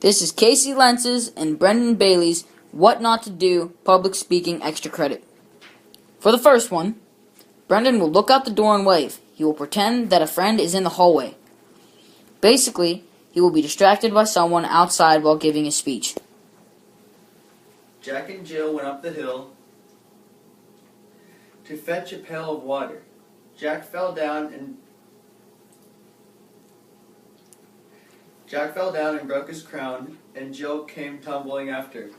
This is Casey Lentz's and Brendan Bailey's What Not to Do Public Speaking Extra Credit. For the first one, Brendan will look out the door and wave. He will pretend that a friend is in the hallway. Basically, he will be distracted by someone outside while giving his speech. Jack and Jill went up the hill to fetch a pail of water. Jack fell down and broke his crown, and Jill came tumbling after.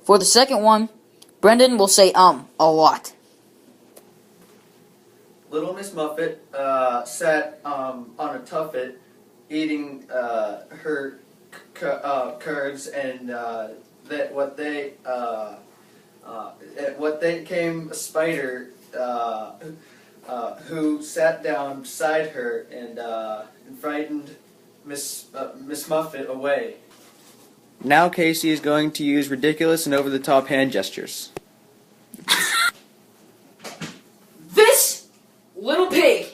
For the second one, Brendan will say a lot. Little Miss Muffet sat on a tuffet eating her curds, and what they came a spider who sat down beside her and frightened Miss Muffet away. Now Casey is going to use ridiculous and over-the-top hand gestures. This little pig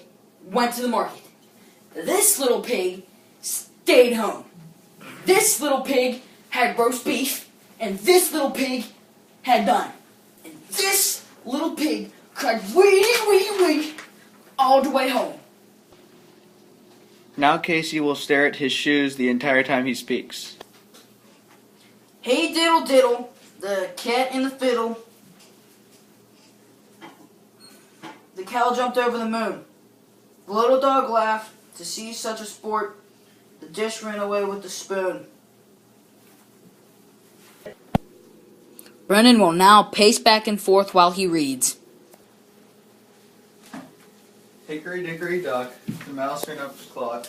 went to the market. This little pig stayed home. This little pig had roast beef, and this little pig had none. And this little pig cried wee all the way home. Now Casey will stare at his shoes the entire time he speaks. Hey diddle diddle, the cat and the fiddle. The cow jumped over the moon. The little dog laughed to see such a sport. The dish ran away with the spoon. Brendan will now pace back and forth while he reads. Hickory dickory dock, the mouse ran up his clock.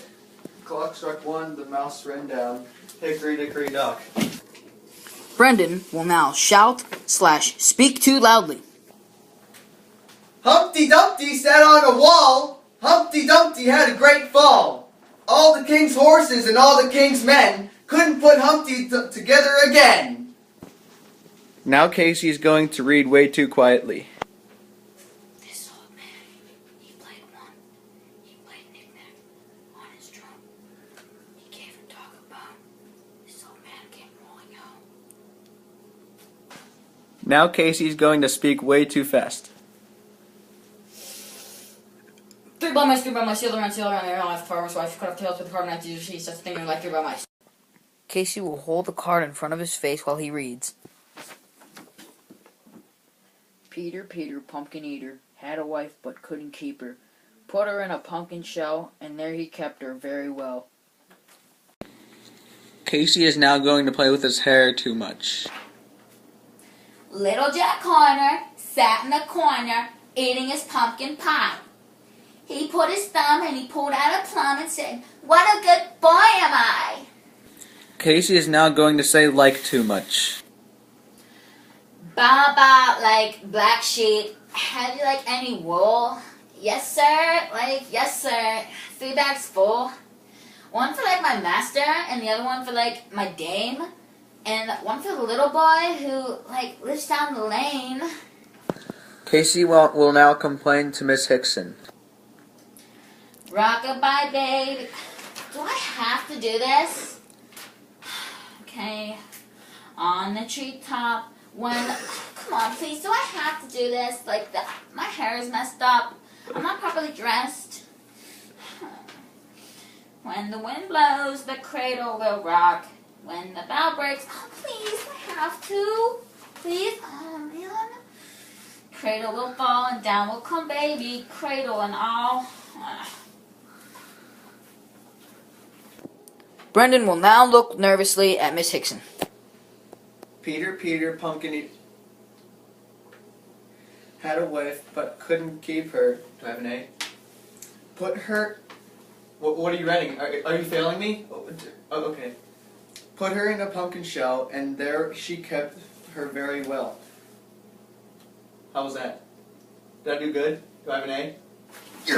Clock struck 1, the mouse ran down. Hickory dickory dock. Brendan will now shout/speak too loudly. Humpty Dumpty sat on a wall. Humpty Dumpty had a great fall. All the king's horses and all the king's men couldn't put Humpty together again. Now Casey is going to read way too quietly. This old man, he played knick-knack on his drum. He gave a dog a bone. This old man came rolling home. Now Casey is going to speak way too fast. 3 blind mice, 3 blind mice, sail around, the air life, farmer's wife, cut off tails with a carbon knife to see such a thing like 3 blind mice. Casey will hold the card in front of his face while he reads. Peter, Peter, pumpkin eater, had a wife but couldn't keep her. Put her in a pumpkin shell, and there he kept her very well. Casey is now going to play with his hair too much. Little Jack Horner sat in the corner eating his pumpkin pie. He put his thumb and he pulled out a plum and said, "What a good boy am I!" Casey is now going to say like too much. Ba ba, like black sheep. Have you like any wool? Yes sir, yes sir. 3 bags full. One for like my master and the other one for like my dame. And one for the little boy who like lives down the lane. Casey will now complain to Miss Hickson. Rockabye babe. Do I have to do this? Okay. On the treetop. Come on, please, do I have to do this? My hair is messed up. I'm not properly dressed. When the wind blows, the cradle will rock. When the bell breaks, oh, please, I have to. Please, oh, man. Cradle will fall and down will come baby, cradle and all. Brendan will now look nervously at Miss Hickson. Peter, Peter, pumpkin eater, had a wife but couldn't keep her. Do I have an A? Put her. What are you writing? Are you failing me? Oh, okay. Put her in a pumpkin shell, and there she kept her very well. How was that? Did I do good? Do I have an A?